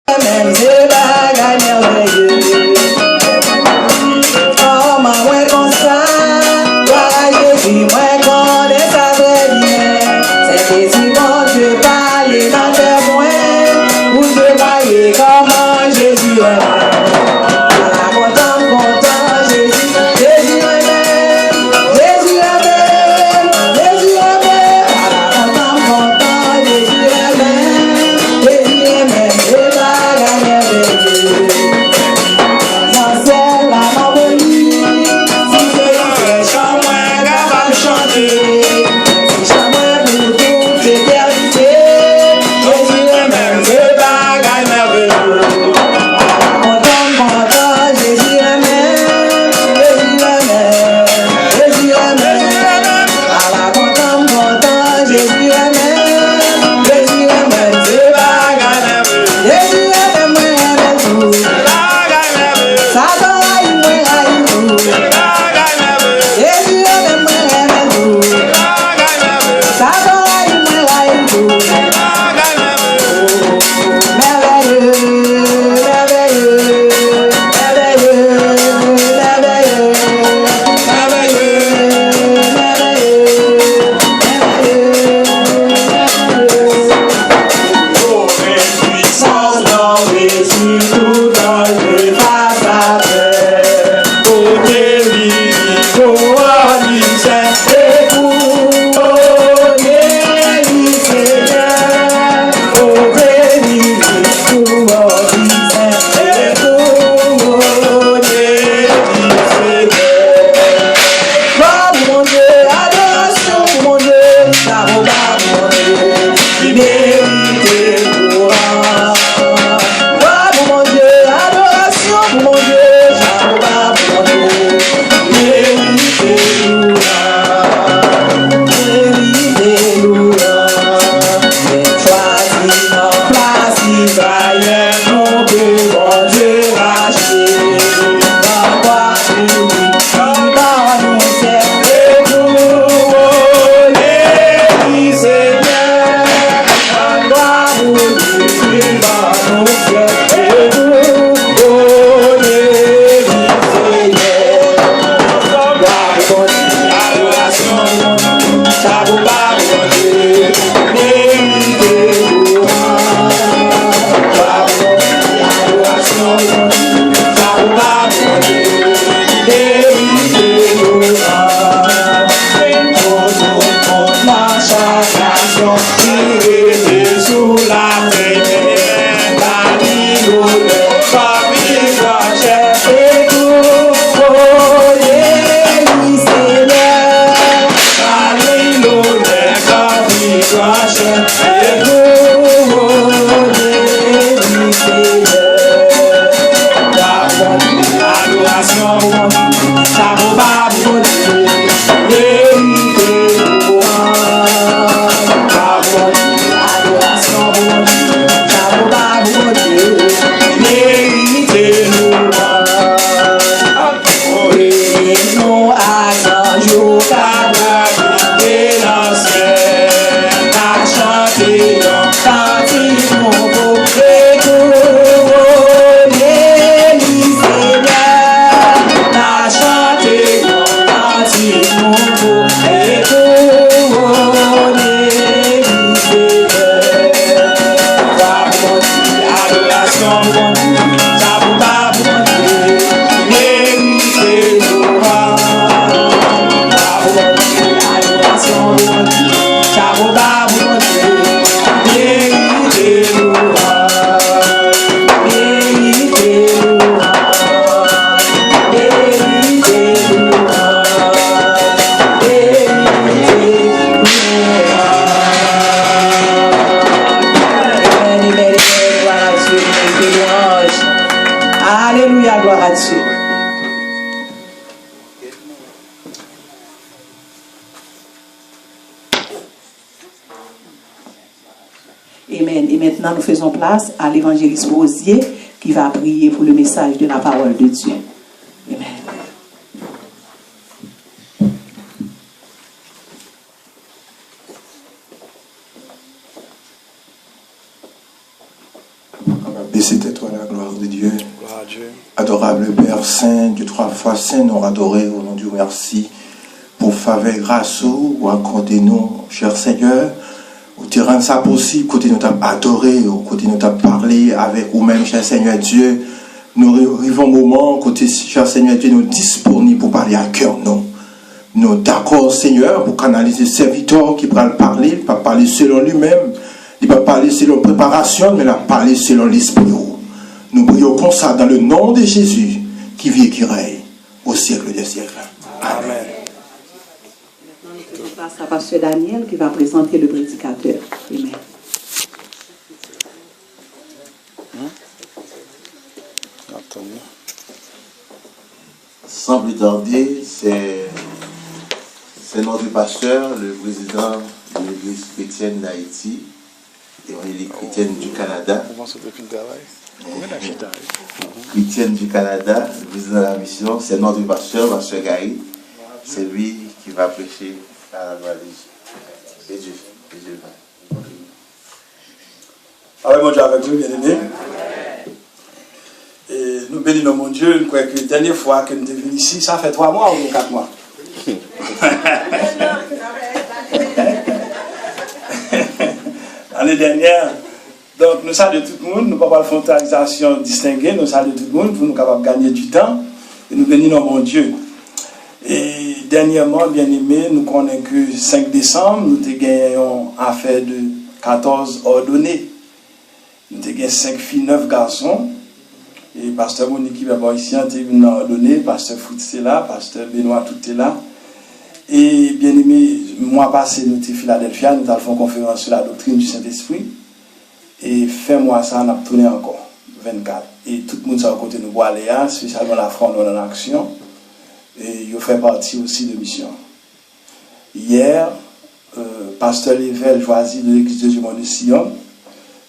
Même c'est pas merveilleux. Oh, ma ouais comme ça, toi Jésus, moi connais ça très bien. C'est que si bon Dieu parle dans tes points, vous te voyez comment Jésus est. Content, Jésus, Jésus est même, Jésus est même, Jésus est même. Content, Jésus est même, Jésus est même, c'est la merveilleux. Dans ciel, la harmonie, si c'est chant, moi, capable de chanter. Si chant, moi, pour toute l'éternité, Jésus est même, c'est la merveilleux. Content, Jésus est même, Jésus est même, Jésus est même. À la content, Jésus est même, Jésus est même, c'est la Jésus est même, moi, tout. Satan aïe, moi, aïe, tout. Jésus est même, moi, tout. Satan aïe, moi, aïe, tout. Merveilleux, merveilleux, merveilleux, merveilleux, merveilleux, merveilleux. Puissance dans Jésus, tout dans le face à terre. Côté lui, coalisait, et couronné, lui Seigneur. Côté lui, coalisait, et couronné, lui Seigneur. Gloire mon Dieu, adoration mon Dieu, ça vaut pas mon Dieu, qui mérite gloire. Gloire mon Dieu, adoration mon Dieu, ça vaut pas mon Dieu, qui mérite gloire. Mérite gloire. Mais choisi dans place Israël, non que mon Dieu racheté. Dans quoi unis, dans nous c'est et couronné, lui Seigneur. Dans quoi unis, dans nous c'est et couronné, lui Seigneur. Gloire au Dieu, adoration, ça vous parle au Dieu, mérite gloire. Gloire au Dieu, adoration, ça vous parle au Dieu, mérite gloire. Contre la chagration, tirez sous la terre, la vie l'honneur, parmi la chair, et couronné, lui Seigneur. Parmi l'honneur, parmi la chair, et couronné, lui Seigneur. Adoration, ça vaut pas mon Dieu, mérite gloire. Adoration, ça vaut pas mon Dieu, mérite gloire. Et nous attendons qu'à et l'ancien, à chanter un cantique nouveau, et couronné, lui Seigneur. À chanter un cantique nouveau, et couronné, lui Seigneur. Va mon Dieu, adoration mon Dieu, ça vous va mon Dieu, mérite gloire. Va mon Dieu, adoration mon Dieu, ça vous va mon Dieu, mérite gloire. Mérite gloire. Mérite gloire. Mérite gloire. Gloire à Dieu, mérite louange. Alléluia, gloire à Dieu. Amen. Et maintenant, nous faisons place à l'évangéliste Rosier qui va prier pour le message de la parole de Dieu. Amen. Bécité toi la gloire de Dieu. Gloire à Dieu. Adorable Père Saint, Dieu trois fois Saint, nous adoré au nom de Dieu, merci pour faveur grâce ou accordez-nous, cher Seigneur, au terrain ça possible, côté nous t'as adoré, au côté nous t'as parlé avec vous-même, cher Seigneur Dieu. Nous arrivons au moment, côté cher Seigneur Dieu, nous disponibles pour parler à cœur, non. Nous d'accord, Seigneur, pour canaliser ce serviteur qui va parler, il va parler selon lui-même, il va parler selon préparation, mais il va parler selon l'esprit. Nous prions comme ça dans le nom de Jésus, qui vit et qui règne au siècle des siècles. Amen. Maintenant, nous faisons place à Pasteur Daniel qui va présenter le prédicateur. Amen. Sans plus tarder, c'est notre pasteur, le président de l'église chrétienne d'Haïti, évangélique chrétienne du Canada. Chrétienne du Canada, le président de la mission, c'est notre pasteur, pasteur Gaï. C'est lui qui va prêcher à la gloire de Dieu. Et Dieu va. Alors, mon Dieu, avec vous, bien-aimés. Et nous bénissons mon Dieu. Nous croyons que la dernière fois que nous sommes venus ici, ça fait 3 mois ou 4 mois. L'année dernière, donc nous saluons tout le monde, nous ne pouvons pas faire une frontalisation distinguée, nous saluons tout le monde pour nous capables de gagner du temps et nous bénissons mon Dieu. Et dernièrement, bien aimé, nous connaissons que 5 décembre, nous avons affaire de 14 ordonnés. Nous avons 5 filles, 9 garçons. Et pasteur Monique qui va voir ici, nous avons ordonné, pasteur Fout c'est là, pasteur Benoît tout est là. Et bien aimé, mois passé, nous étions à Philadelphia, nous avons fait une conférence sur la doctrine du Saint-Esprit. Et fin mois, ça, on a tourné encore, 24. Et tout le monde sur le côté de nous voir aller, spécialement la France en action. Et il fait partie aussi de mission. Hier, pasteur Lével choisi de l'église de Dieu de Sion.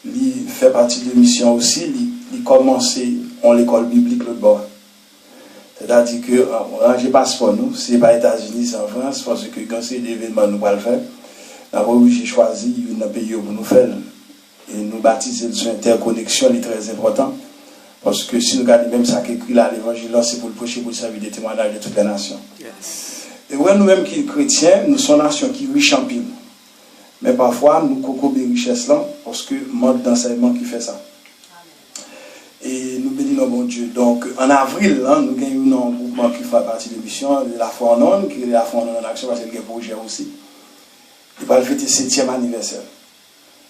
Il fait partie de mission aussi. Il commence en l'école biblique le bord. C'est-à-dire que j'ai passeport nous, c'est pas États-Unis, c'est en France, parce que quand c'est des événements nous allons le faire. D'abord, j'ai choisi un pays pour nous faire. Et nous baptiser sur interconnexion, c'est très important. Parce que si nous regardons même ça qu'écrit là, l'évangile, c'est pour le prêcher, pour servir des témoignages de toutes les nations. Yes. Et ouais, nous-mêmes qui sommes chrétiens, nous sommes une nation qui est riche en pile. Mais parfois, nous coco des richesses là, parce que manque d'enseignement qui fait ça. Et nous bénissons bon Dieu. Donc, en avril, là, nous avons un groupement qui fait partie de l'émission, la foi en ondes, qui est la foi en action, parce qu'il y a un projet aussi. Il va fêter le 7e anniversaire.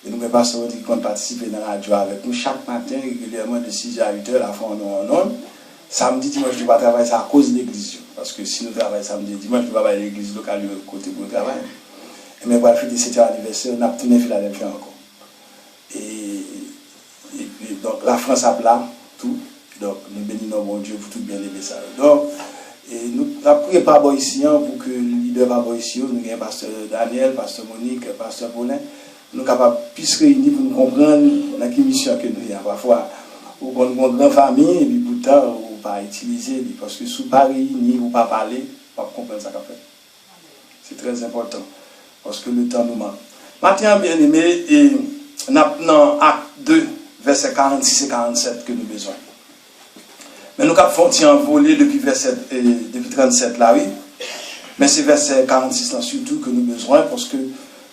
Et nous, mes pasteurs qui comptent participer dans la radio avec nous chaque matin, régulièrement de 6h à 8h, la foi en ondes. Samedi, dimanche, je ne vais pas travailler ça à cause de l'église. Parce que si nous travaillons samedi et dimanche, je ne vais pas aller à l'église locale de côté pour le travail. Et mais pour le fêter le 7e anniversaire, on a tourné Philadelphia encore. Et donc la France a plat, tout. Donc nous bénissons bon Dieu pour tout bien aimer ça. Donc, et nous avons prié par ici pour que le leader par ici, nous avons pasteur Daniel, pasteur Monique, pasteur Paulin, nous sommes capables de plus réunir pour nous comprendre la mission que nous avons. Parfois, nous avons une grande famille, et puis pourtant, on ne pas utiliser, parce que sous pas réunir, ou pas parler, on ne pas comprendre ça qu'on fait. C'est très important, parce que le temps nous manque. Maintenant, bien aimé, et dans acte 2, versets 46 et 47 que nous avons besoin. Mais nous avons fait un volet depuis 37 là, oui. Mais c'est verset 46 là surtout que nous avons besoin, parce que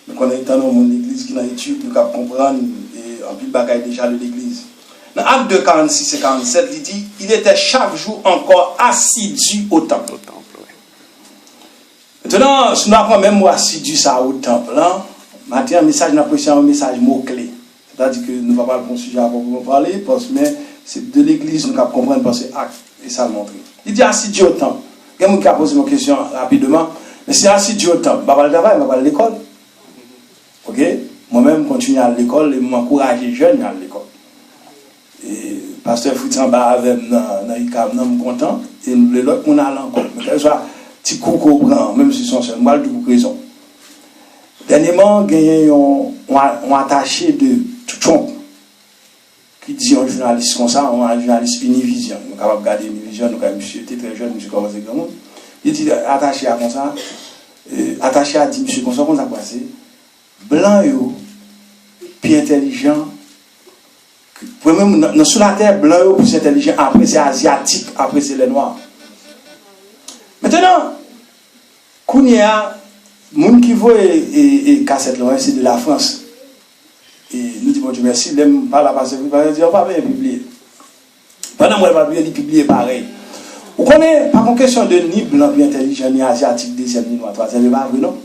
nous connaissons dans mon église qui est dans l'étude, nous avons comprendre et en plus de bagaille déjà de l'église. Dans acte 2, 46 et 47, il dit, il était chaque jour encore assidu au temple. Maintenant, si nous avons même assidu ça au temple, hein, maintenant, un message, un message mot-clé. C'est-à-dire que nous ne va pas le sujet à proprement parler, mais c'est de l'église nous avons comprendre parce que acte et ça le montre. Il dit assidu au temple. Quelqu'un qui a posé une question rapidement, mais si assidu au temple, je ne vais pas le travail, je ne vais pas l'école. Ok? Moi-même, continue à l'école et m'encourage les jeunes à l'école. Et pasteur Foutin avec dans l'ICAM, je suis content. Et l'autre, on a encore. Mais qu'elle soit petit coup qu'on prend, même si son seul, moi, je vous raison. Dernièrement, il y a un attaché de Trump qui dit un journaliste comme ça, un journaliste Univision. Nous sommes capables de regarder Univision, nous sommes monsieur, était très jeune, monsieur commencé grand monde. Il dit attaché à comme ça, attaché à dit monsieur comme ça, qu'on a passé. Blanc, plus intelligent Même sur la terre, blanc est plus intelligent, après c'est asiatique, après c'est les noirs. Maintenant, Kounia, moun qui voit et cassette là, c'est de la France. Et nous disons Dieu merci, l'aime pas la passer, vous allez dire, on va bien publier. Pendant moi, je vais publier pareil. Vous connaissez, pas une question de ni blanc, ni intelligent, ni asiatique, deuxième, ni noir, troisième, pas vrai, non?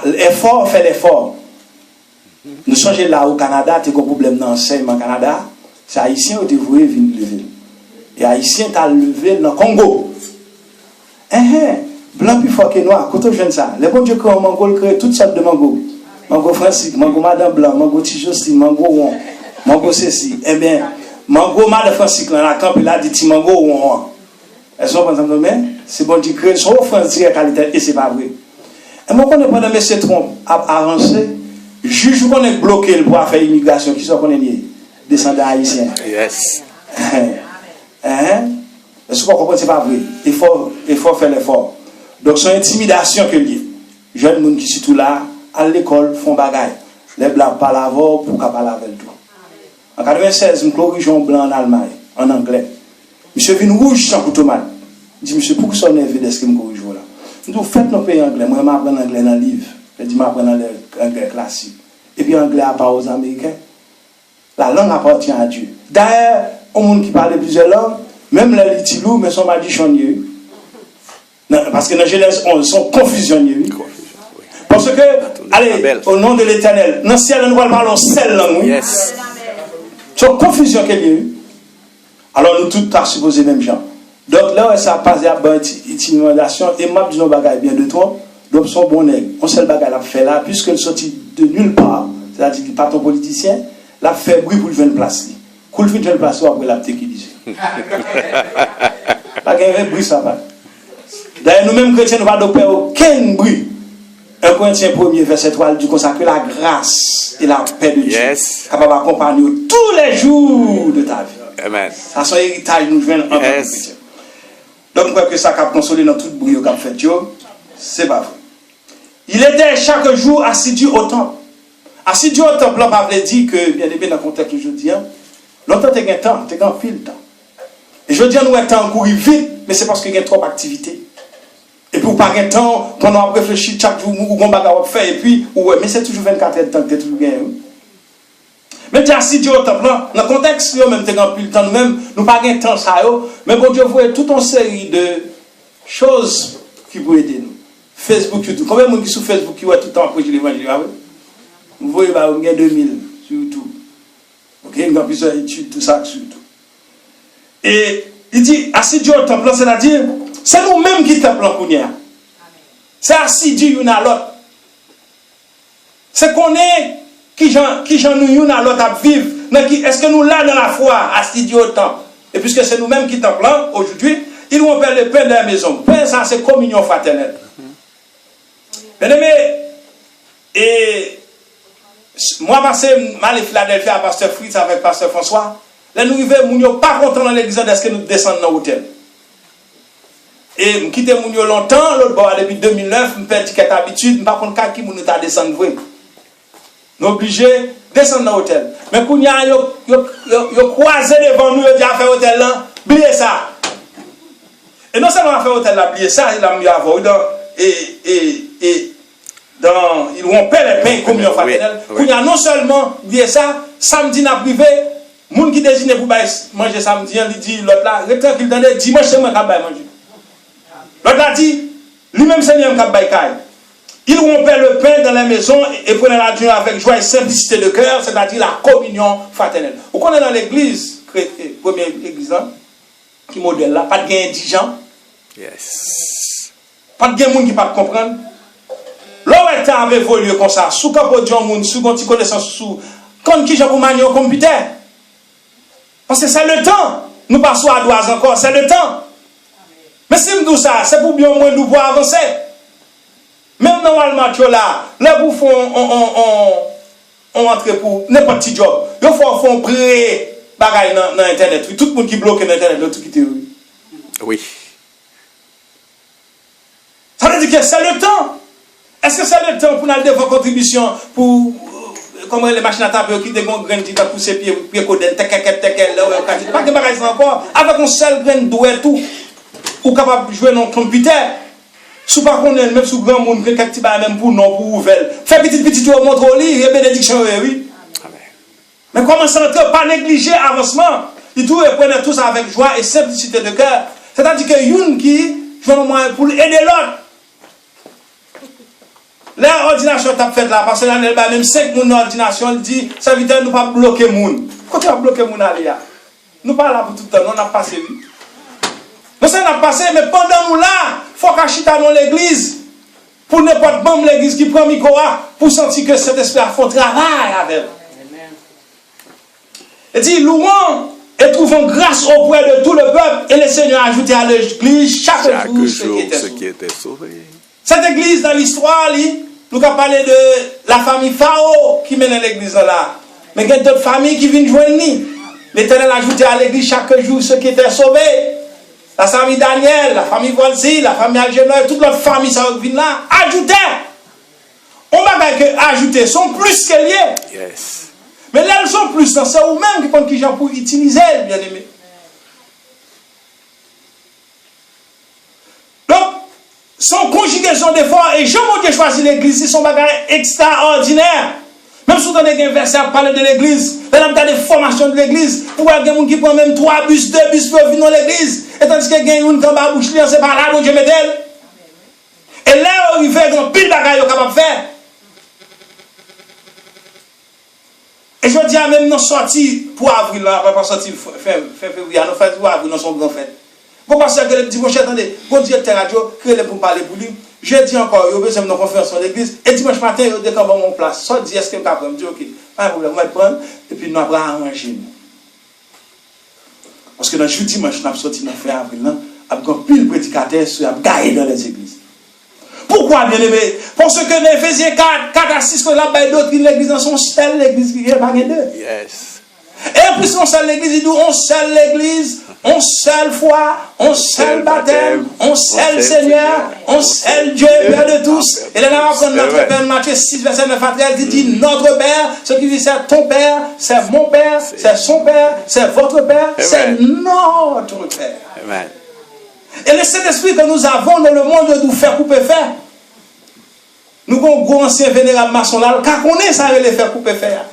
L'effort fait l'effort. Nous changeons là au Canada, tu as un problème dans l'enseignement au Canada, c'est Haïtien qui voué venir lever. Et Haïtien t'a levé dans le Congo. Blanc plus fort que noir, quand on jeune ça, les bons dieux créent un mango, créent toutes sortes de mango. Mango Francis, mango Madame Blanc, mango Tijosti, mango Ron, mango ceci. Eh bien, mango Madame Francis, dans la camp, il a dit mango Ron. Elles sont pas ensemble, mais c'est bon dieu créer son français à qualité, et c'est pas vrai. Et moi, quand on est pendant M. Trump à avancer, juge qu'on est bloqué pour faire immigration, qui sont qu'on est lié, descendants haïtiens. Yes. Est-ce qu'on comprend? C'est pas vrai. Il faut faire l'effort. Donc, c'est une intimidation que lié. Jeunes gens qui sont tout là, à l'école, font bagaille. Les blancs parlent avant pour qu'on parle avec tout. En 1996, je corrige un blanc en Allemagne, en anglais. Monsieur vient rouge sans couteau mal. Il dit, monsieur, pourquoi ça nerveux de ce que je corrige là? Je dis, faites nos pays anglais. Moi, je m'apprends l'anglais dans le livre. Je dis, je m'apprends l'anglais classique. Et puis, l'anglais appartient aux Américains. La langue appartient à Dieu. D'ailleurs, au monde qui parle plusieurs langues, même les litilous, mais sont madichonnés. Parce que dans Genèse 11, sont confusionnés. Parce que, allez, au nom de l'Éternel, dans le ciel, nous parlons seule langue. Yes. C'est une confusion qu'il y a eu. Alors, nous tous avons supposé même gens. Donc, là, ça passe à une intimidation. Et moi, je dis, nos bagages bien de toi. Donc, son bon nègre. On sait le bagage l'a fait là, puisqu'elle sortit de nulle part. C'est-à-dire qu'il n'est pas ton politicien. L'a fait bruit pour le faire une place. Pour le faire une place, après la petite qui disait. Pas qu'il y ait bruit, ça va. D'ailleurs, nous-mêmes chrétiens, nous ne pouvons pas aucun bruit. 1 Corinthiens 1er, verset 3, du consacrer la grâce et la paix de Dieu. Yes. Capable d'accompagner tous les jours de ta vie. Amen. Ça, son héritage nous vient en tant que chrétien. Donc, je crois que ça a consolé dans tout le bruit qu'a fait, c'est pas vrai. Il était chaque jour assidu au temple. Assidu au temple, là, pas dire que, bien aimé, dans le contexte aujourd'hui, longtemps, tu as un temps, tu as un fil temps. Et je dis, nous, on temps courir vite, mais c'est parce qu'il y a trop d'activité. Et puis, pas un temps, qu'on a réfléchi chaque jour, ou qu'on va faire, et puis, ouais, mais c'est toujours 24 heures de temps que tu es toujours bien. Mais tu es assidu au temple, là, dans le contexte, même, tu as un temps, nous-mêmes, nous pas un temps, ça, mais bon Dieu, vous voyez toute une série de choses qui peuvent aider nous. Facebook, YouTube. Combien de gens qui sont sur Facebook qui voient tout le temps après l'évangile? Vous voyez, il y a 2000 sur YouTube. Ok, il y a plusieurs études, tout ça sur YouTube. Et il dit, assidu au temple, c'est-à-dire, c'est nous-mêmes qui temple en Kounia. C'est assidu l'une à l'autre. C'est qu'on est, qui j'en nous l'une à l'autre à vivre. Est-ce que nous là dans la foi, assidu au temple? Et puisque c'est nous-mêmes qui temple aujourd'hui, ils vont faire le pain de la maison. Pain, ça, c'est communion fraternelle. Bien aimé, et moi, passé à Philadelphie à Pasteur Fritz avec Pasteur François, là, nous arrivons, nous n'sommes pas contents dans l'église de ce que nous descendons dans l'hôtel. Et nous quittons longtemps, l'autre bord, depuis 2009, nous perdons quelques habitudes, nous ne savons pas qui nous a descendu. Nous sommes obligés de descendre dans l'hôtel. Mais quand nous avons croisé devant nous, nous avons fait l'hôtel là, oubliez ça. Et non seulement faire l'hôtel là, oubliez ça, il a mieux avoir. Et ils vont payer les pains communion fraternelle. Il y a non seulement oubliez ça, samedi n'a privé, les gens qui désignent pour manger samedi, il dit l'autre là, tranquille, dimanche c'est moi qui vais manger. L'autre a dit, lui-même c'est lui qui va manger. Ils vont payer le pain dans la maison et prendre la journée avec joie et simplicité de cœur, c'est-à-dire la communion fraternelle. Vous connaissez dans l'église, première église là, qui modèle là, pas de gain indigent. Yes. Pas de gens qui ne peuvent pas comprendre. L'autre avait évolué comme ça. Sous capot de gens, sous une connaissance, sous. Quand qui j'ai pour manier au computer. Parce que c'est le temps. Nous passons à droite encore, c'est le temps. Mais si nous disons ça, c'est pour bien moins nous pouvoir avancer. Même normalement, là, les bouffons on entre pour n'importe quel job. Il faut faire pré-bagaille dans Internet. Tout le monde qui bloque Internet, tout qui théorie. Oui. Ça veut dire que c'est le temps. Est-ce que c'est le temps pour nous faire contribution pour comment les machines à taper qui dégon grain qui va pousser pied coden tekel là pas de bagage encore avec un seul grain doué tout ou capable jouer dans computer sous pas connaître même sous grand monde quelqu'un qui va même pour non pour ouvert fait petit tu montre au lit et bénédiction oui mais comment ça pas négliger avancement il tout prendre tout ça avec joie et simplicité de cœur c'est-à-dire que une qui joue moyen pour aider l'autre. L'ordination t'a fait là, parce que là, même 5 moun ordination, il dit, ça veut dire nous pas bloquer moun. Quand tu vas bloquer moun à l'IA, nous pas là pour tout le temps, on a passé, oui. Nous ça n'a passé, mais pendant nous là, il faut qu'on chita dans l'église, pour n'importe membre de l'église qui prend micro, pour sentir que cet esprit a fait travail avec. Il dit, louons et trouvons grâce auprès de tout le peuple, et le Seigneur a ajouté à l'église chaque jour ce qui était sauvé. Cette église dans l'histoire, nous avons parlé de la famille Pharaon qui mène l'église là. Mais il y a d'autres familles qui viennent joindre nous. L'Éternel a ajouté à l'église chaque jour ceux qui étaient sauvés. La famille Daniel, la famille Volsi, la famille Algénois, toute l'autre famille ça vient là. Ajouter. On va dire que ajouter sont plus que liés. Yes. Mais là, elles sont plus, c'est eux-mêmes qui pensent qu'ils ont pour utiliser, bien aimé. Donc, son conjugaison d'efforts, et Jean-Maudie choisit l'église, c'est son bagage extraordinaire. Même si on a un verset à parler de l'église, on a des formations de l'église, ou il y a des gens qui prennent même 3 bus, 2 bus pour venir dans l'église, et tandis qu'il y a des gens qui ont bouche, c'est par là, donc Dieu m'aide. Et là, il fait un pile bagage capable de faire. Et je dis à même nous sortis pour avril, là, pas sortir février, nous faisons pour avril, nous sommes grand fête. Vous pensez que le dimanche, attendez, bon directeur radio, créez pour parler pour lui. Je dis encore, il y a besoin de conférence sur l'église. Et dimanche matin, il y a des camps en place. Soit dit, est-ce que je peux me dire, ok, pas de problème, on va le prendre, et puis nous allons arranger. Parce que dans le jeudi dimanche, nous avons sorti dans le fin avril, nous avons pile prédicateur sur gagner dans les églises. Pourquoi, bien aimé? Parce que dans Éphésiens 4 à 6, que là-bas, d'autres qui l'église dans son seul, l'église qui est pas deux. Yes. Et en plus, on seul l'église, il dit, on seul l'église, on seul foi, on seul baptême, on seul Seigneur, on seul Dieu, Père de tous. Et là, on va prendre notre Père, Matthieu 6, verset 9 à 13, il dit, notre Père, ce qui dit, c'est ton Père, c'est mon Père, c'est son Père, c'est votre Père, c'est notre Père. Amen. Et le Saint-Esprit que nous avons dans le monde de nous faire couper faire. Nous avons un gros ancien vénérable maçon là, car on est ça, les faire couper faire.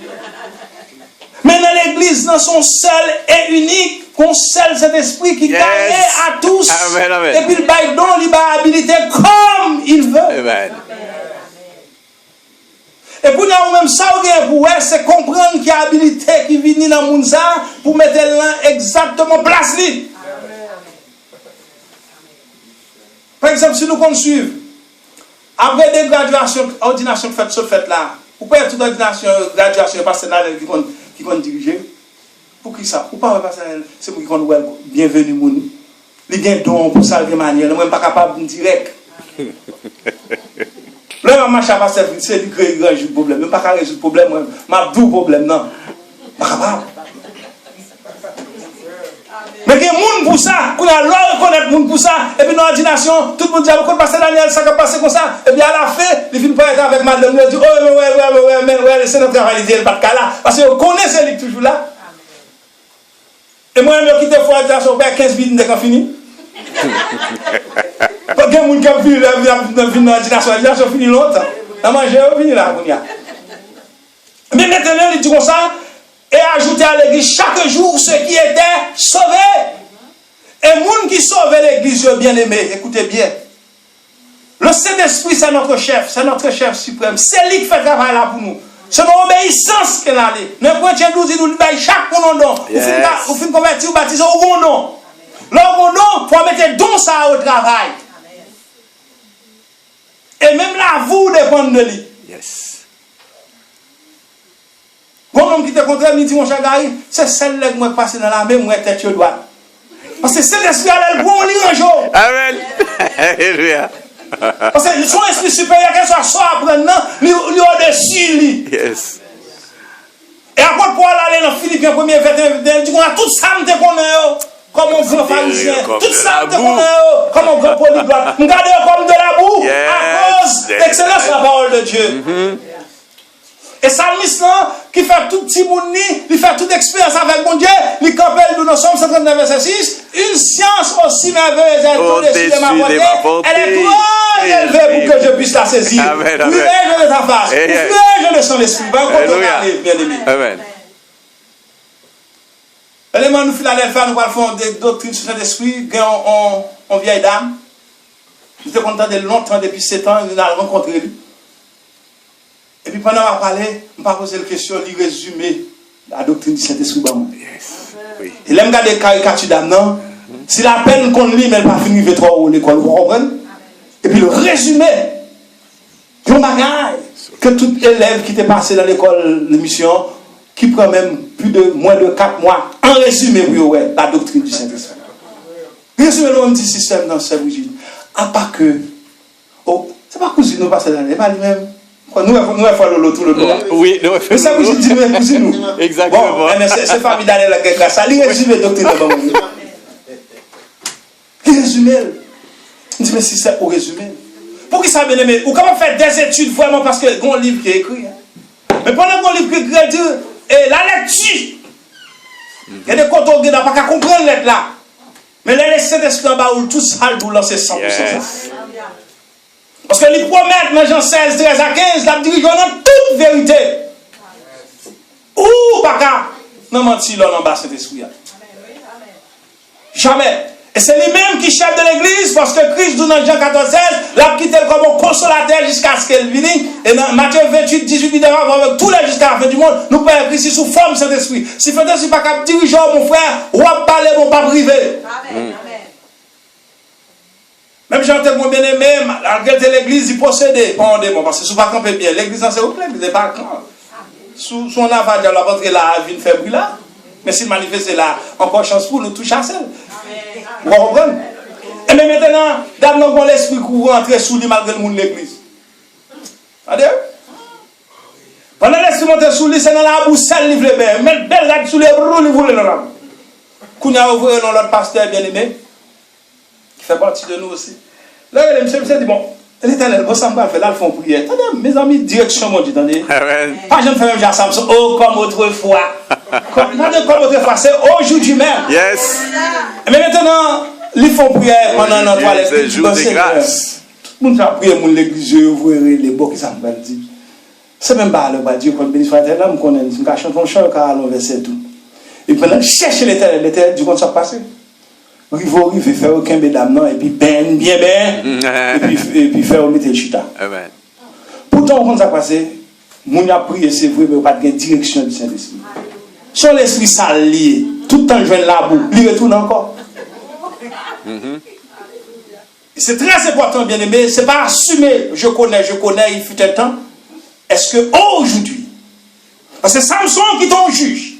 Mais dans l'église, dans son seul et unique, qu'on seul cet esprit qui gagne à tous. Amen, amen. Et puis le bail don, il va habiliter comme il veut. Amen. Et pour nous même ça, c'est comprendre qu'il y a habilité qui vient dans le monde pour mettre là exactement place. Par exemple, si nous suivons, après des graduations, ordination faites ce fait là, pourquoi il y a toute ordination, graduation personnelle qui vont diriger? Pour qui ça? Pourquoi personnel, c'est pour qui vont bienvenue moun. Les gains don pour ça de manière, nous même pas capable de direct. Là, ma marche à passer, c'est lui qui résout le problème, même pas qu'à résoudre le problème, m'a tout problème non. Pas capable. Mais il y a des gens pour ça, qu'on a l'or reconnaître des gens pour ça, et puis dans l'ordination, tout le monde dit, pourquoi passer Daniel, ça va passer comme ça, et puis à la fin, il finit par être avec madame, il dit, oh, ouais, c'est notre travail, il dit, pas de cas là, parce qu'on connaît celui toujours là. Et moi, je quitte la l'ordination, 15 minutes dès qu'on finit. Pas de gens qui ont vu l'ordination finit longtemps. La manger, on finit là, mais maintenant, il dit comme ça, et ajouter à l'église chaque jour ceux qui étaient sauvés. Et les gens qui sauvent l'église, bien aimé, écoutez bien. Le Saint-Esprit, c'est notre chef suprême. C'est lui qui fait le travail là pour nous. C'est notre obéissance qu'elle a. Le Corinthiens 12, il nous dit chaque bon nom. Vous finissez convertir ou baptiser au bon nom. Le bon nom, il faut mettre don ça au travail. Et même là, vous dépendez de lui. Yes. Bon homme qui te contraire, il dit mon cher Gary, c'est celle-là que moi passe dans la main, moi tête sur le doigt. Parce que c'est l'esprit à l'elle, bon, on lit un jour. Amen. Alléluia. Parce que son esprit supérieur, qu'elle soit apprenant, il est au-dessus, lui. Yes. Et après, pour aller dans Philippiens 1er verset, il dit qu'on a tout ça, nous te connaissons, comme un grand pharisien. Tout ça, nous te connaissons, comme un grand polyglotte. Nous gardons comme de la boue, à cause d'excellence de la parole de Dieu. Et Salmis là, qui fait tout petit monde, il fait toute expérience avec mon Dieu, il campelle nous sommes 139 verset 6, une science aussi merveilleuse est au-dessus de ma portée, elle est trop élevée pour que je puisse la saisir. Amen, Puis je de ta face, puis je de son esprit. Bien aimé. Amen. Élément nous Philadelphia, nous allons faire des doctrines sur Saint-Esprit, on vieille dame. J'étais content de longtemps, depuis 7 ans, nous allons rencontrer lui. Et puis pendant qu'on parlait, on m'a posé la question, il résumé la doctrine du Saint-Esprit. Yes. Oui. Et là, je regarde les caricatures d'âme, si la peine qu'on lit, mais elle n'a pas fini de trop l'école, vous comprenez? Et puis le résumé, du bagage que tout élève qui était passé dans l'école de mission, qui prend même moins de 4 mois, en résumé, pour la doctrine du Saint-Esprit. Résumé, nous, un petit système dans ce Brigitte. À part que, oh, c'est pas cousine, nous passons dans les pas lui-même. Nous avons tout le droit. Oui, nous mais ça, vous dites, nous cousine, nous. Exactement. Bon, c'est famille d'année la guerre, ça, il résume la doctrine de l'homme. Il résume. Il dit, mais si c'est pour résumer. Pour qui ça, bien aimé? Ou comment faire des études vraiment parce que un livre qui est écrit. Mais pendant qu'on livre qui est écrit, et la lecture, il y a des côtés où on n'a pas qu'à comprendre lettre là. Mais les Saint-Esprit en bas, tout ça, vous lancez 100%. Yes. Parce que les promettent dans Jean 16, 13 à 15, la dirigeant dans toute vérité. Ou pas qu'à non mentir là en bas Saint-Esprit. Jamais. Et c'est lui-même qui chef de l'église, parce que Christ dit dans Jean 14, 16, l'a quitté comme un consolateur jusqu'à ce qu'elle vienne. Et dans Matthieu 28, 18, 19, avec tous les jusqu'à la fin du monde, nous prenons Christ sous forme Saint-Esprit. Si vous n'êtes pas capable de diriger, mon frère, ou à parler, mon pas privé. Amen. Même j'entends mon bien-aimé, malgré l'église, il possédait. Parce que si vous ne pas camper bien, l'église, c'est où l'église n'est pas camp. Sous son avare, la rentrée là, vie faible là. Mais s'il manifeste là, encore chance pour nous toucher à celle. Vous comprenez? Et mais maintenant, d'abord, on l'esprit courant entrer sous lui malgré le monde de l'église. Regardez? Pendant l'esprit monter sous lui, c'est dans la bouche, ça livre les bains. Mettre belle là sous les roues, il voulait là. Qu'on a ouvert dans notre pasteur bien-aimé, qui fait partie de nous aussi. Là, le monsieur dit, bon, l'Éternel, vous savez pas faire là, ils font prière. Attendez, mes amis, direction, mon Dieu, attendez. Pas je ne fais même déjà ça, oh, comme autrefois. Comme autrefois, c'est aujourd'hui même. Yes. Mais maintenant, ils font prière pendant notre toilette. C'est jour de grâce. Tout le monde a prié, mon l'église, vous verrez les beaux qui s'en veulent dire. C'est même pas le Dieu, quand béni soit là, je connais, je me chante un chant, car on verset tout. Et pendant chercher l'Éternel, du compte ça passé. Il fait faire aucun bédame, et puis ben, bien, et puis faire mettre le chita. Amen. Pourtant, quand ça passe, mon a prié, c'est vrai, mais pas de direction du Saint-Esprit. Sur l'esprit sali, tout le temps je viens là, il retourne encore. C'est très important, bien aimé, c'est pas assumer, je connais, il fut un temps. Est-ce que aujourd'hui, parce que Samson qui est un juge,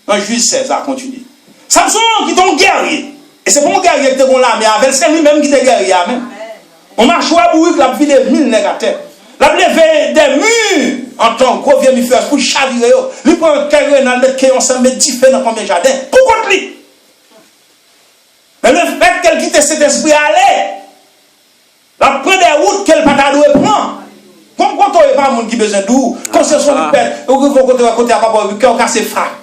un juge 16 a continué. Samson qui est un guerrier. Et c'est pour un guerrier qui est là, mais avec c'est lui-même qui est guerrier. On marche à bout, la vie des 1000 négatifs. La levé des murs en tant que gros vieux mifeur pour chavirer. Il prend un carré dans le qui ensemble met 10 feux dans combien de jardins. Pourquoi lui? Mais le fait qu'elle quitte cet esprit à aller, la prend des routes qu'elle pas doit prendre. Comme quand on n'est pas un monde qui a besoin d'où, quand c'est son père, ou que vous côté à papa, vous cassez frappe.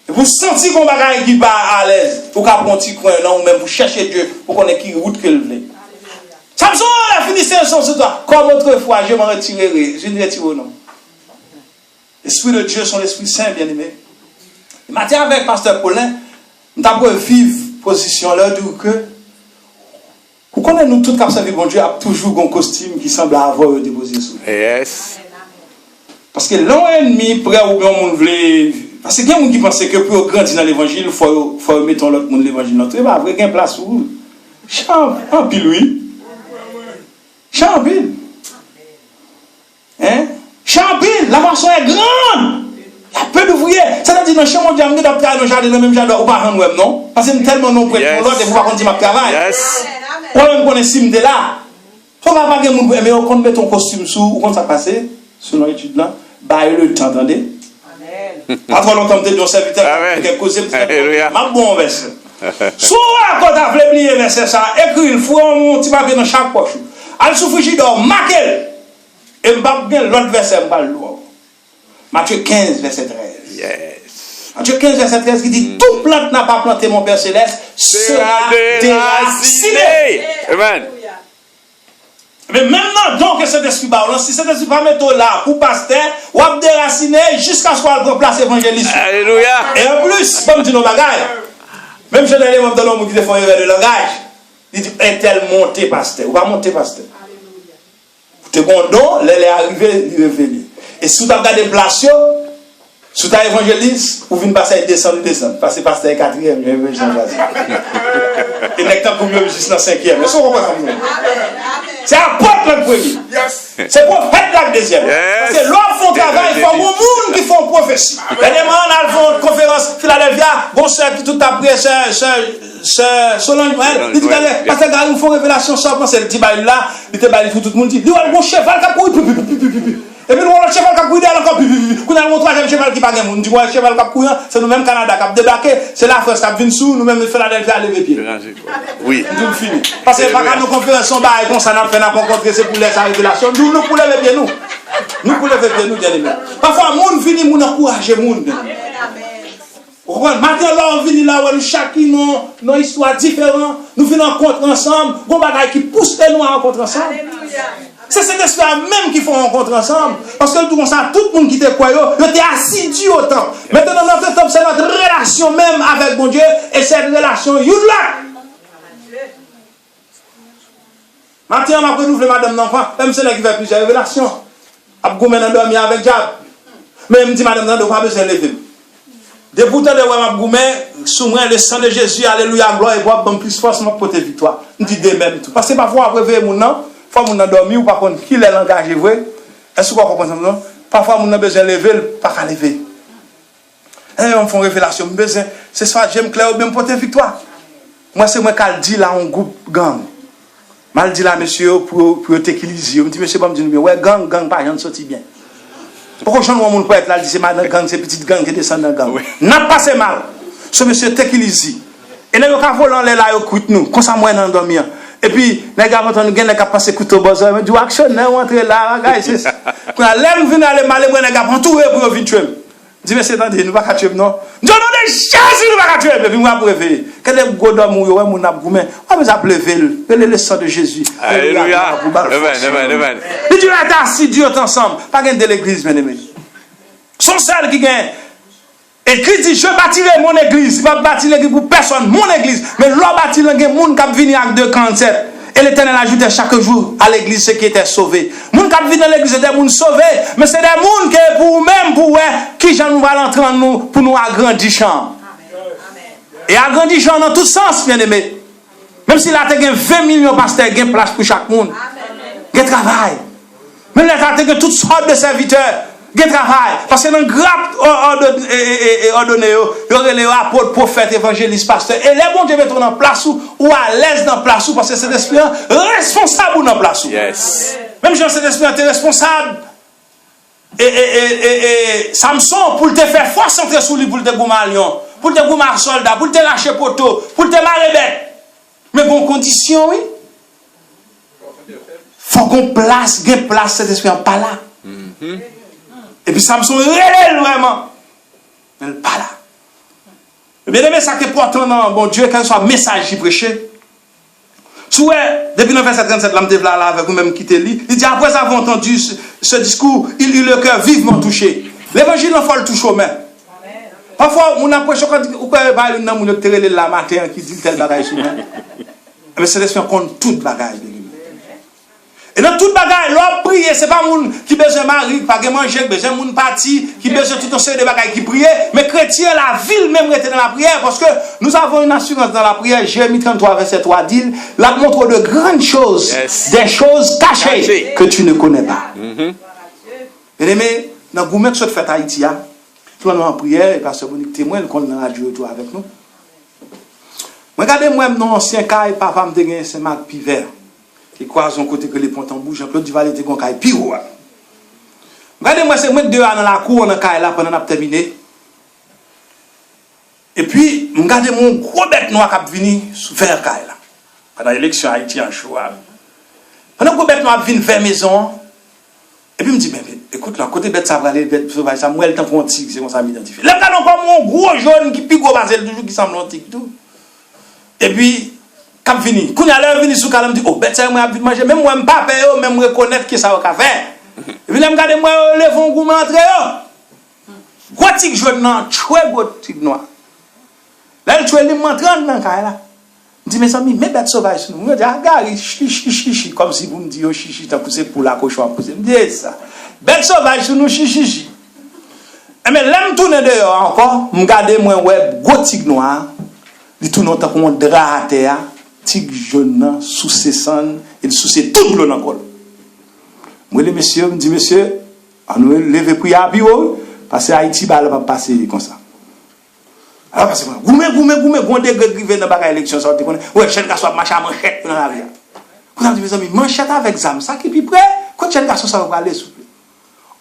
Vous sentez qu'on va qui va à l'aise, pour qu'on prenne un petit coin, non, ou même vous cherchez Dieu, pour qu'on ait qui route qu'elle veut. Samson a fini ses leçons sur toi. Comme autrefois, je m'en retirerai. Je ne retire non. L'Esprit de Dieu, son Esprit Saint, bien aimé. Et maintenant, avec Pasteur Paulin, nous avons vivre position là d'où que. Vous connaissez nous tous comme ça, bon Dieu a toujours un costume qui semble avoir déposé sous. Yes. Parce que l'un ennemi, près ou bien on veut. Parce que il y a des gens qui pensent que pour grandir dans l'évangile, il faut mettre l'autre monde l'évangile. Notre il va avoir une place où. En pile, oui. Champil. Hein? Champil, la moisson est grande. Il y a peu d'ouvriers. C'est-à-dire, dans le champ, on dit, amener dans le jardin, dans le même jardin, ou pas rendre web, non? Parce que c'est tellement non prêt pour l'autre, et vous ne pouvez pas travail. Yes. Ou même qu'on est sim de là. Il ne faut pas que vous mais on met ton costume sous, ou quand ça passe, selon l'étude là, bah, le temps, attendez. Pas trop longtemps, peut-être, on serviteur, quelque chose, ma bon verset. Soit, quand tu as oublié verset ça, écris, il faut un petit papier dans chaque poche. Al sous frigidaire, marquez. Et je vais l'autre verset, je vais l'autre. Matthieu 15, verset 13. Yes. Matthieu 15, verset 13 qui dit, toute plante n'a pas planté mon Père Céleste sera déracinée. Amen. Mais maintenant, donc, cet esprit baron, si cet esprit va mettre là pour pasteur, ou va déraciner jusqu'à ce qu'on remplace l'évangéliste. Alléluia. Et en plus, comme dit nos bagages, même chez les membres de l'homme qui font erreur de langage, il dit, est-elle montée pasteur? Ou va monter pasteur? Te bon don, elle est arrivée, il est révélé. Et si tu as regardé place, si tu as évangéliste, ou venez passer, descendre. Parce que pasteur est 4e, je vais changer. Et n'est-ce pour mieux juste dans 5e. Mais ça, on va faire. C'est apôtre le premier. C'est prophète le deuxième. Parce que l'homme font travail, il faut au monde qui font prophétie. Dernièrement, on a fait une conférence Philadelphia, bon soeur qui tout a pris, Solange Noël, il dit, parce que il faut révélation sans penser, le petit bail là, il était bail pour tout le monde, il dit, bon cheval qui a couru, et puis le cheval qui a couru encore, qu'on a le troisième cheval qui n'a pas de monde, dit, le cheval qui a couru, c'est nous-mêmes Canada qui a débarqué, c'est la France qui a venu sous, nous-mêmes Philadelphia à lever pied. Oui. Nous finissons. Parce que pas nos conférences sont bail comme ça, nous fait rencontrer, c'est pour laisser la révélation, nous pour lever pied nous. Nous pour lever pied nous, bien aimés. Parfois, le monde finit, nous encourager le monde. Maintenant, là, on vient là où nous chacun nos histoires différentes, nous venons rencontrer ensemble, on bagaille qui pousse nous à rencontrer ensemble. C'est cet esprit même qui font rencontrer ensemble. Parce que tout le monde qui te croit, il était assidu autant. Maintenant, notre temps, c'est notre relation même avec mon Dieu, et cette relation, you là. Maintenant, on a renouvelé madame d'enfant, même si elle qui fait plusieurs révélations. Après, on a dormi avec Diable. Mais elle me dit, madame, on n'a pas besoin de lever. Des boutons de Wama Goumé, soumouin le sang de Jésus, alléluia, gloire et boire, bon plus force, mon côté victoire. On dit de même tout. Parce que parfois, après, veiller mon nom, parfois, mon nom dormi, ou par contre, qui est l'engagé, vrai. Est-ce que vous comprenez ça? Parfois, mon nom besoin de lever, pas qu'à lever. Et on fait une révélation, besoin, c'est ça, j'aime clair, même porter victoire. Moi, c'est moi qui le dis là, en groupe gang. Mal dit là, monsieur, pour t'équilibrer. Je me dis, monsieur, je me dis, ouais, gang, pas, j'en sorti bien. Pourquoi je ne vois pas être là, c'est ma gang, c'est petite gang qui descend dans la gang. N'a pas passé mal. Ce monsieur Tekilizi. Et les gens qui volent là, ils écoutent nous. Comme ça, moi, dans le dormir. Et puis, les gars, quand on gagne, les gars passent couteau bozo, ils disent, action, on entre là, c'est ça. Quand l'aime vient aller mal, les gars prennent tout pour venir tuer. Je dis, mais c'est attendez, nous ne pouvons pas tuer, non. Je dis, non, des Jésus, nous ne pouvons pas tuer. Et puis, moi, pour réveiller. Quand les gars dorment, mon abgoumé, on va appeler le sang de Jésus. Alléluia. Amen. Et Dieu est assis, Dieu est ensemble. Pas gain de l'église, bien aimé. Son seul qui gagne. Et Christ dit, je bâtirai mon église. Il va bâtir l'église pour personne, mon église. Mais l'on bâtit l'église, le monde qui vient avec 2,47. Et l'Éternel ajoutait chaque jour à l'église ceux qui étaient sauvés. Les gens qui viennent dans l'église, c'est des gens sauvés. Mais c'est des gens qui, pour même, pour qui j'en nous va l'entrer en nous, pour nous agrandir. Et agrandir dans tout sens, bien aimé. Même si là, tu as 20 millions de pasteurs, il y a place pour chaque monde. Il y a travail. Même là, tu as toutes sortes de serviteurs. Il y a travail. Parce que dans le grappe ordonné, il y aurait les apôtres, prophètes, évangélistes, pasteurs. Et les bons Dieu mettent en place ou à l'aise dans place parce que c'est l'esprit responsable dans place. Yes. Même si cet esprit est responsable. Et Samson, pour te faire force entrer sous lui, pour te gommer à lion, pour te gommer à soldat, pour te lâcher poteau, pour te marrer bête. Mais bon, condition, oui. Faut qu'on place cet esprit en pas là. Et puis Samson réel vraiment. Mais il n'est pas là. Bien aimé, ça qui est important dans bon Dieu, quand soit message qui prêché. Depuis le verset 37, l'âme là avec vous-même qui te lit. Il dit après avoir entendu ce discours, il eut le cœur vivement touché. L'évangile n'en faut le toucher aux mains. Parfois, on approche quand on peut une dame la matin qui dit tel bagage sur moi. Mais c'est l'esprit contre toute bagage. Et dans toute bagaille, l'homme prie, c'est pas moun qui besoin mari, pas de manger, besoin moun parti, qui besoin tout un série de bagailles qui prie, mais chrétien, la ville même reste dans la prière, parce que nous avons une assurance dans la prière. Jérémie 33, verset 3 dit, la montre de grandes choses, des choses cachées que tu ne connais pas. Bien aimé, dans le gourmet que je fais à Haïti, tout le monde en prière, et pasteur Bonique témoin, qu'on a radio autour avec nous. Regardez-moi, dans l'ancien cas, papa me dit, c'est Marc Piver. Qui croise son côté que les ponts en bouche, Jean-Claude Duval était con caille pire. Regardez-moi, c'est moi deux ans dans la cour, on a caille là pendant qu'on a terminé. Et puis, regardez mon gros bête noir qui a venu vers caille là. Pendant l'élection Haïti en choix. Pendant que le bête noir vient vers maison, Et puis, me dit, mais écoute, là, côté bête, ça va aller, bête sauvage, ça, moi, le temps pour un tigre, c'est comme ça, m'identifier. Là, on comme mon gros jaune qui pique au basel, toujours qui semble un tigre, tout. Et puis, quand fini, quand il a venu sous calme, me dit, oh, bête, ça, moi, vite manger, même moi, je ne pas payer, même reconnaître que ça va faire. Et puis, là, je regarde, moi, le fond, goût, m'entrer, gros tigre jaune, non, très gros tigre noir. Là, il tue, il m'entre dans le cas, là. Je dis, mes amis, mes bêtes sauvages, nous. Je dis, regarde, chichi, comme si vous me dites, oh, chichi, t'as poussé pour la cochon, poussé. Je dis, ça. Bêtes sauvages, nous, chichi. Mais là, je tourne dehors encore, je regarde, moi, ouais, gros tigre noir, il tourne comme un drap à terre, tigre jaune, sous ses sangs, il sous ses tout l'eau dans le col. Moi, les messieurs, je dis, monsieur, on nous lever pour y aller, parce que Haïti, va pas passer comme ça. Alors, parce que, goumé, bon degré qui vient dans la élection, ça, tu connais, ouais, chien garçon, marche à manchette dans la rue. Vous avez dit, mes amis, manchette avec zam, ça qui est plus près, quand chien garçon, ça va aller, s'il vous plaît.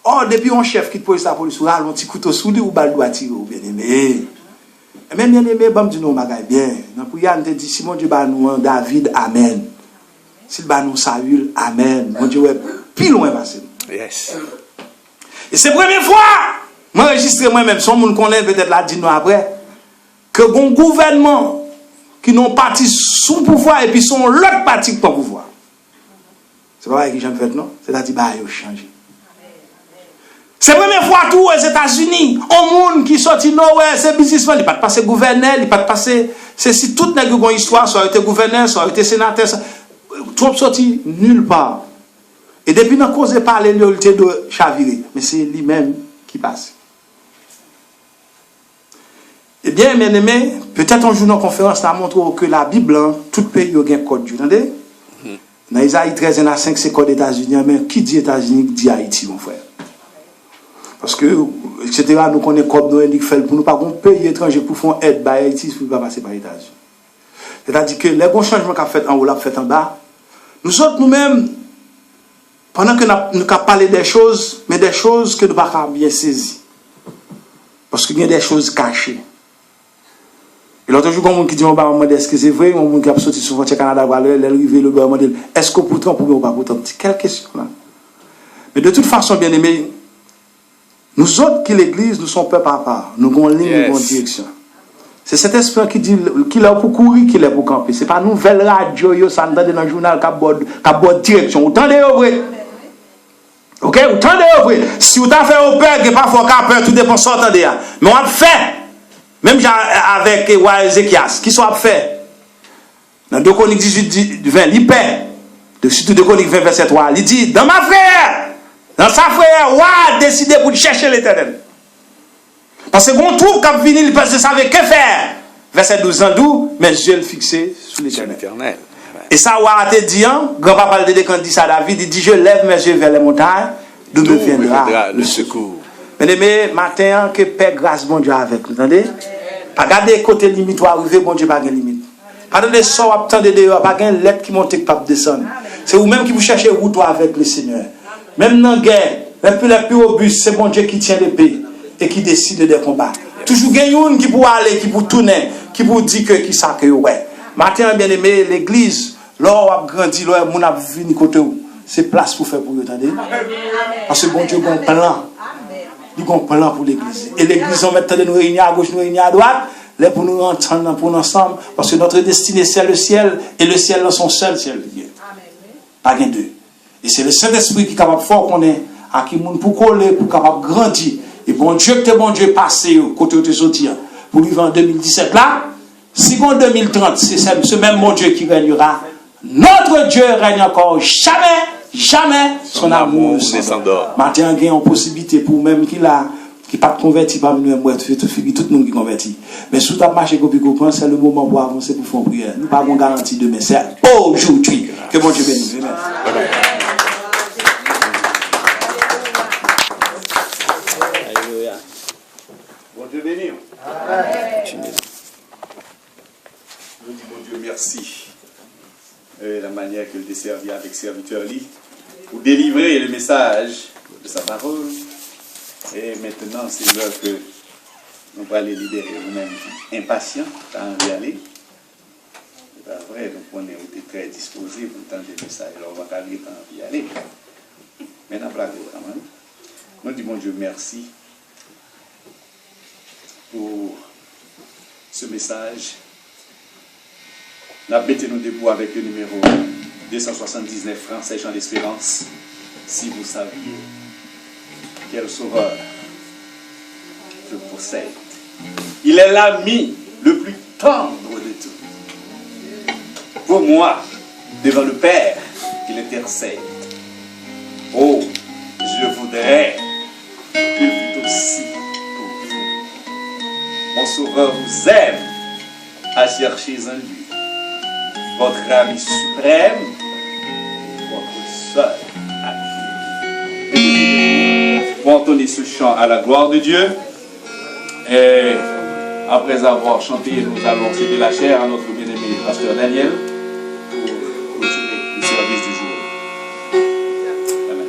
Or, depuis un chef qui pose la police, un petit couteau sous lui, ou balle doit tirer, ou bien aimé. Et même bien aimé, bon, dit non, magaï, bien. Dans le Yann te dit, si mon Dieu, bah, nous, David, amen. S'il bah, nous, Saül, amen. Mon Dieu, ouais, plus loin, passé. Yes. Et c'est la première fois, moi, enregistré moi-même, son monde connaît peut-être la dit nous après, que bon gouvernement qui n'ont parti sous pouvoir et puis sont l'autre parti pour pouvoir. C'est pas vrai que j'aime fait, non? C'est-à-dire, bah, ils ont changé. C'est la première fois tout aux États-Unis, au monde qui sortit nowhere, c'est businessman, il ne peut pas passer gouverneur, il ne peut pas passer. C'est si toute une histoire, ça a été gouverneur, ça a été sénateur, Trump sorti nulle part. Et depuis qu'on cause parler, il était de chavirer. Mais c'est lui-même qui passe. Eh bien, mes amis, peut-être un jour dans la conférence, ça montre que la Bible, tout pays a un code. Vous entendez? Dans Isaïe 13, il y a 5, c'est code États-Unis. Mais qui dit États-Unis dit Haïti, mon frère. Parce que, etc., nous connaissons comme nous indique fait pour nous pas un pays étranger pour faire aide par Haïti, pour ne pas passer par les États-Unis. C'est-à-dire que les bons changements qu'on a fait en haut, qu'on a fait en bas, nous autres, nous-mêmes, pendant que nous avons parlé des choses, mais des choses que nous n'avons pas bien saisies. Parce qu'il y a des choses cachées. Et l'autre jour, il y a un monde qui dit, est-ce que c'est vrai? Il y a un monde qui a sorti sur le Canada, est-ce qu'on peut Trump ou pas pour Trump? Quelle question là? Mais de toute façon, bien aimé, nous autres qui l'église, nous sommes peuple à part. Nous avons une ligne, nous avons une direction. C'est cet esprit qui dit qu'il est pour courir, qu'il est pour camper. Ce n'est pas une nouvelle radio, ça nous donne dans le journal qui a bonne direction. Vous entendez, vrai? Ok? Vous entendez, vrai? Si vous avez fait au peur, que parfois peur, tout dépend de ce que vous entendez. Mais on a fait. Même avec Ézéchias, qui sont fait. Dans 2 Chroniques 18, 20, il paie. Surtout 2 Chroniques 20, verset 3. Il dit, dans ma frère, dans sa frère, a décidé pour chercher l'Éternel. Parce que quand on trouve qu'à venir, il ne savait que faire. Verset 12 ans, d'où mes yeux fixés sur l'Éternel. Et ça, Ouah a dit, grand-papa de quand dit ça à David, il dit, je lève mes yeux vers les montagnes, d'où me viendra le secours. Bien-aimé, matin, que paix, grâce, bon Dieu avec nous. Entendez? Pas garder côté limite ou arriver, bon Dieu, pas de limite. Pas de sort, pas de dehors, pas de lettre qui monte, qui pas descendre. C'est vous-même qui vous cherchez route avec le Seigneur. Même dans la guerre, même plus robuste, c'est bon Dieu qui tient l'épée et qui décide des combats. Toujours quelqu'un qui peut aller, qui peut tourner, qui peut dire que qui ça que ouais. Matin, bien-aimé, l'église, l'or a grandi, l'or a venu côté où. C'est place pour faire pour vous, entendez? Parce que bon Dieu a un plan. Il y a un plan pour l'église. Et l'église, on met de nous réunir à gauche, nous réunir à droite, là pour nous entendre pour nous ensemble. Parce que notre destinée, c'est le ciel. Et le ciel, c'est son seul ciel. Pas qu'un deux. Et c'est le Saint-Esprit qui est capable de faire qu'on est, à qui nous pour coller, pour capable de grandir. Et bon Dieu, que bon Dieu passé, côté de sortir, pour vivre en 2017 là, si en 2030, c'est ce même bon Dieu qui régnera. Notre Dieu règne encore jamais son amour ne s'endort. Maintenant, il y a une possibilité pour même qui n'est pas converti parmi nous, tout le monde qui converti. Mais si tu as marché comme Picopan, c'est le moment pour avancer pour faire une prière. Nous n'avons pas garantie demain, c'est aujourd'hui. Que bon Dieu bénisse. Bon Dieu béni. Je dis bon Dieu merci. La manière qu'il t'a servi avec serviteur lui pour délivrer le message de sa parole. Et maintenant, c'est l'heure que nous allons les libérer nous-mêmes impatients, à en y aller. C'est pas vrai, donc on est très disposés pour entendre le message. Alors on va aller y aller. Maintenant, nous disons, mon Dieu, merci pour ce message. Nous mettons-nous debout avec le numéro 279 Français Jean d'Espérance. Si vous saviez quel sauveur je possède. Il est l'ami le plus tendre de tous. Pour moi, devant le Père, il intercède. Oh, je voudrais qu'il fût aussi pour vous. Mon sauveur vous aime à chercher en lui. Votre ami suprême, votre seul ami. Pour entonner ce chant à la gloire de Dieu, et après avoir chanté, nous allons céder la chair à notre bien-aimé pasteur Daniel pour clôturer le service du jour. Amen.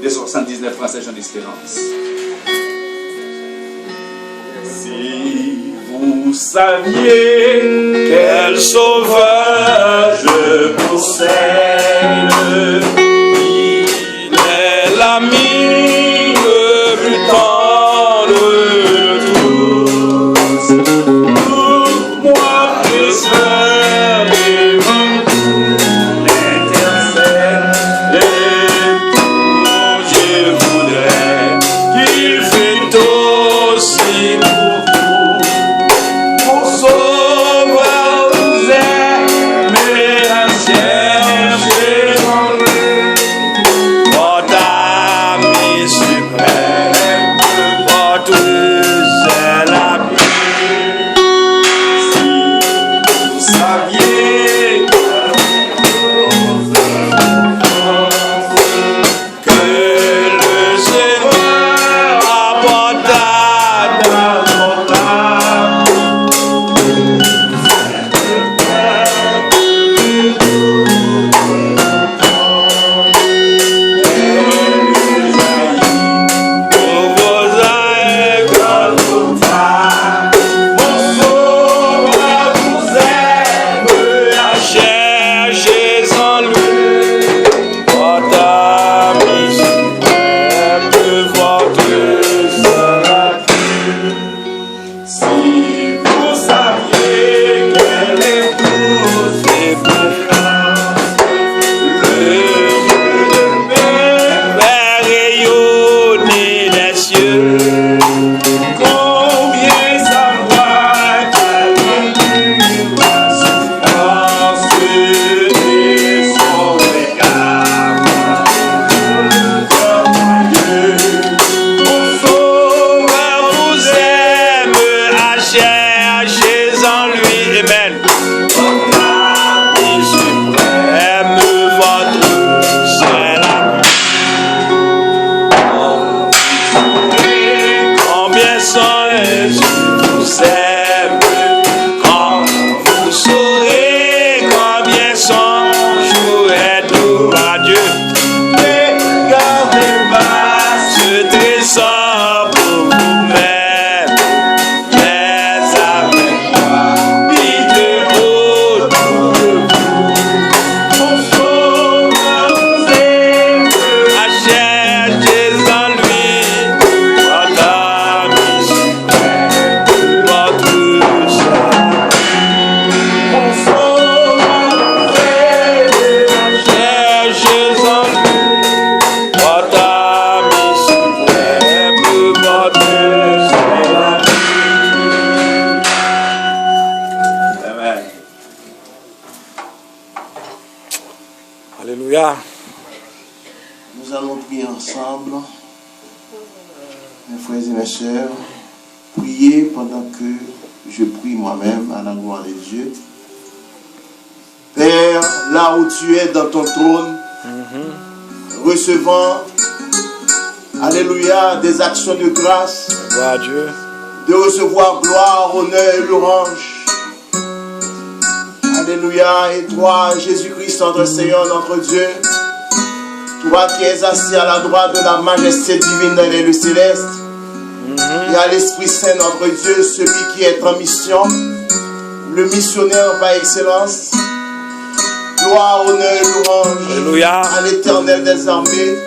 279 Français Jean d'Espérance. Si vous saviez quel sauveur je possède, il est l'ami le plus tendre de tous. Pour moi, je serai l'intercède. Je voudrais qu'il fût aussi pour vous. Mon sauveur vous aime et à chercher en lui. Votre ami suprême, votre seul ami. Si vous saviez que le Seigneur apporta dans mon âme pour vos âmes quand vous parlez. Mon sauveur vous aime à chercher en lui. Votre ami suprême, votre seul ami. Si vous saviez quelle épouse et préférence le Dieu de paix fait rayonner les cieux, combien ça doit calmer la souffrance et son regard. Mon sauveur vous aime à chercher en lui. Amen. Votre ami suprême, votre seul ami. Combien vous aime, quand vous saurez combien son jour est doux à Dieu. Ne gardez pas ce trésor pour vous-même, mais avec moi, dites autour de vous. Mon sauveur vous aime à chercher en lui. Votre ami suprême, votre seul ami. Mon sauveur vous aime à chercher en lui. Votre ami suprême, votre seul ami. Amen. Alléluia. Nous allons prier ensemble. Mes frères et mes sœurs, priez pendant que je prie moi-même à la gloire de Dieu. Père, là où tu es dans ton trône, recevant, alléluia, des actions de grâce, Gloire à Dieu. de recevoir gloire, honneur et louange. Alléluia. Et toi, Jésus-Christ, notre Seigneur, notre Dieu, toi qui es assis à la droite de la majesté divine dans les lieux célestes, et à l'Esprit Saint, notre Dieu, celui qui est en mission, le missionnaire par excellence. Gloire, honneur et louange Alléluia. à l'Éternel des armées.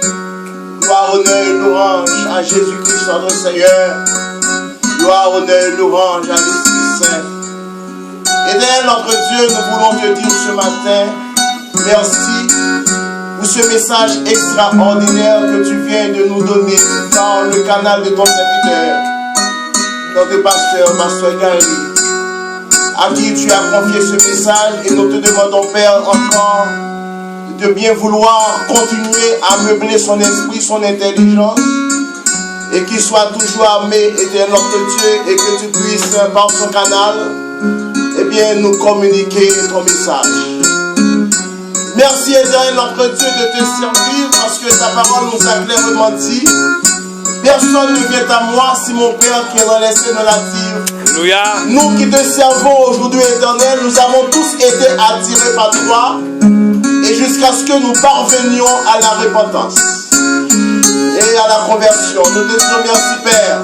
Gloire, honneur et louange à Jésus-Christ, notre Seigneur. Gloire, honneur et louange à l'Esprit Saint. Éternel, notre Dieu, nous voulons te dire ce matin, merci pour ce message extraordinaire que tu viens de nous donner dans le canal de ton serviteur, notre pasteur Gary, à qui tu as confié ce message, et nous te demandons, Père, encore de bien vouloir continuer à meubler son esprit, son intelligence, et qu'il soit toujours armé, éternel notre Dieu, et que tu puisses, par son canal, eh bien, nous communiquer ton message. Merci, éternel notre Dieu, de te servir, parce que ta parole nous a clairement dit, personne ne vient à moi si mon Père qui est dans les cieux ne l'attire. Alléluia. Nous qui te servons aujourd'hui, éternel, nous avons tous été attirés par toi, et jusqu'à ce que nous parvenions à la repentance et à la conversion. Nous te disons merci, Père.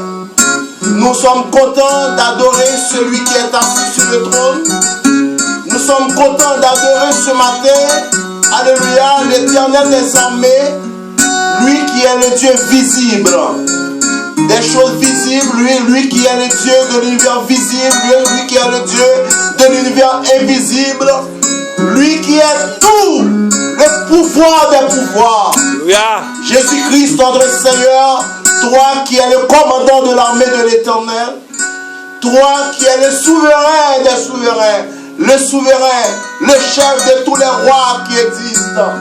Nous sommes contents d'adorer celui qui est assis sur le trône. Nous sommes contents d'adorer ce matin, alléluia, l'Éternel des armées, lui qui est le Dieu visible des choses visibles, lui qui est le Dieu de l'univers visible, lui qui est le Dieu de l'univers invisible, lui qui est tout le pouvoir des pouvoirs. Alléluia. Jésus-Christ, notre Seigneur, toi qui es le commandant de l'armée de l'Éternel, toi qui es le souverain des souverains, le souverain, le chef de tous les rois qui existent,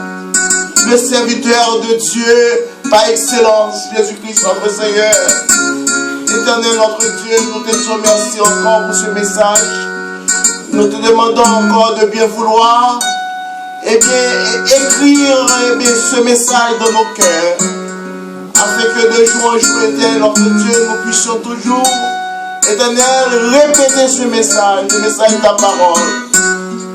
le serviteur de Dieu par excellence, Jésus-Christ, notre Seigneur. Éternel, notre Dieu, nous te disons merci encore pour ce message. Nous te demandons encore de bien vouloir écrire ce message dans nos cœurs, afin que de jour en jour, éternel, notre Dieu, nous puissions toujours, éternel, répéter ce message, le message de ta parole.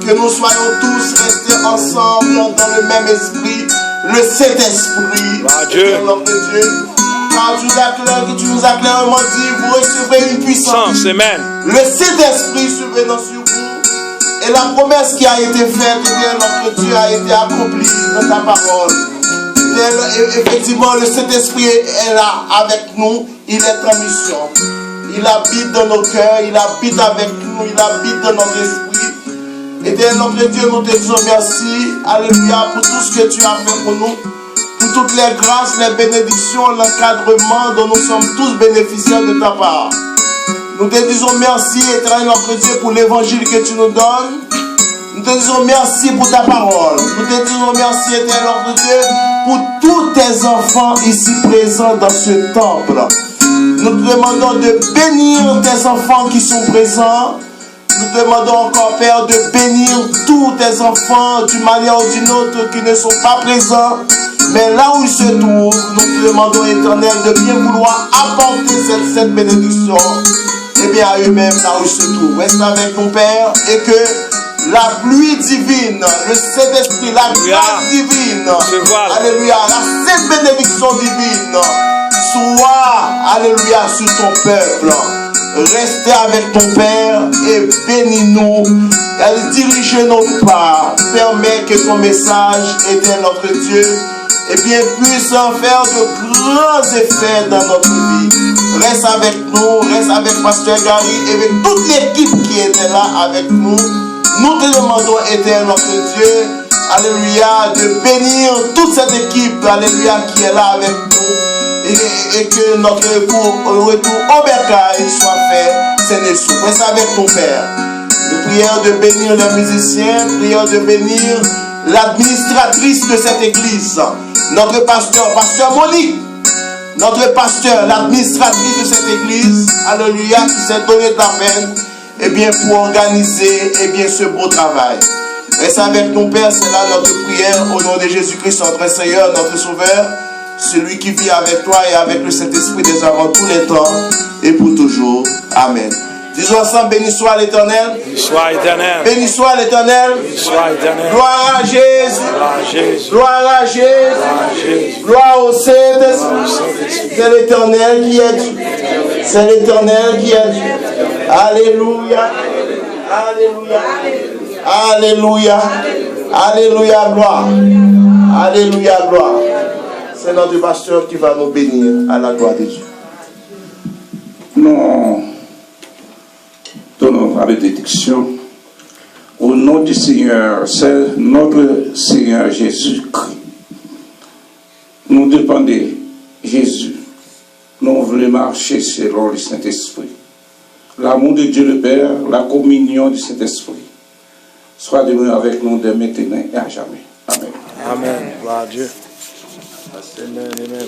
Que nous soyons tous restés ensemble dans le même esprit, le Saint-Esprit, Dieu. notre Dieu. Car tu nous as clairement dit, vous recevrez une puissance. Amen. Le Saint-Esprit survenant sur vous. Et la promesse qui a été faite, notre Dieu, a été accomplie dans ta parole. Et effectivement, le Saint-Esprit est là avec nous. Il est en mission. Il habite dans nos cœurs, il habite avec nous, il habite dans notre esprit. Éternel notre Dieu, nous te disons merci, alléluia, pour tout ce que tu as fait pour nous, pour toutes les grâces, les bénédictions, l'encadrement dont nous sommes tous bénéficiaires de ta part. Nous te disons merci, éternel notre Dieu, pour l'évangile que tu nous donnes. Nous te disons merci pour ta parole. Nous te disons merci, éternel notre Dieu, pour tous tes enfants ici présents dans ce temple. Nous te demandons de bénir tes enfants qui sont présents. Nous te demandons encore, Père, de bénir tous tes enfants d'une manière ou d'une autre qui ne sont pas présents. Mais là où ils se trouvent, nous te demandons, éternel, de bien vouloir apporter cette bénédiction, et bien à eux-mêmes, là où ils se trouvent. Reste avec nous, Père, et que la pluie divine, le Saint-Esprit, la grâce divine, alléluia, la sainte bénédiction divine, soit, alléluia, sur ton peuple. Restez avec ton Père et bénis-nous. Dirige nos pas. Permets que ton message, éternel notre Dieu, et bien puisse faire de grands effets dans notre vie. Reste avec nous, reste avec Pasteur Gary et avec toute l'équipe qui était là avec nous. Nous te demandons, éternel notre Dieu, alléluia, de bénir toute cette équipe, alléluia, qui est là avec nous. Et que notre retour au bercail soit fait, Seigneur. Reste avec ton Père. Nous prions de bénir les musiciens, prions de bénir l'administratrice de cette église, notre pasteur, Pasteur Monique, notre pasteur, l'administratrice de cette église, alléluia, qui s'est donné de la peine, et bien pour organiser, et bien ce beau travail. Reste avec ton Père, c'est là notre prière, au nom de Jésus-Christ, notre Seigneur, notre Sauveur, celui qui vit avec toi et avec le Saint-Esprit dès avant tous les temps et pour toujours. Amen. Disons ensemble, béni soit l'Éternel. Béni soit l'Éternel. Béni soit l'Éternel. Béni soit l'Éternel. Gloire à Jésus. Gloire à Jésus. Gloire à Jésus. Gloire au Saint-Esprit. C'est l'Éternel qui est Dieu. C'est l'Éternel qui est Dieu. Alléluia. Alléluia. Alléluia. Alléluia. Gloire. Alléluia. Gloire. C'est notre pasteur qui va nous bénir à la gloire de Dieu. Nous donnons la bénédiction au nom du Seigneur, c'est notre Seigneur Jésus-Christ. Nous dépendons de Jésus. Nous voulons marcher selon le Saint-Esprit. L'amour de Dieu le Père, la communion du Saint-Esprit, soit demeuré avec nous de maintenant et à jamais. Amen. Amen. Gloire à Dieu. Amen. Amen.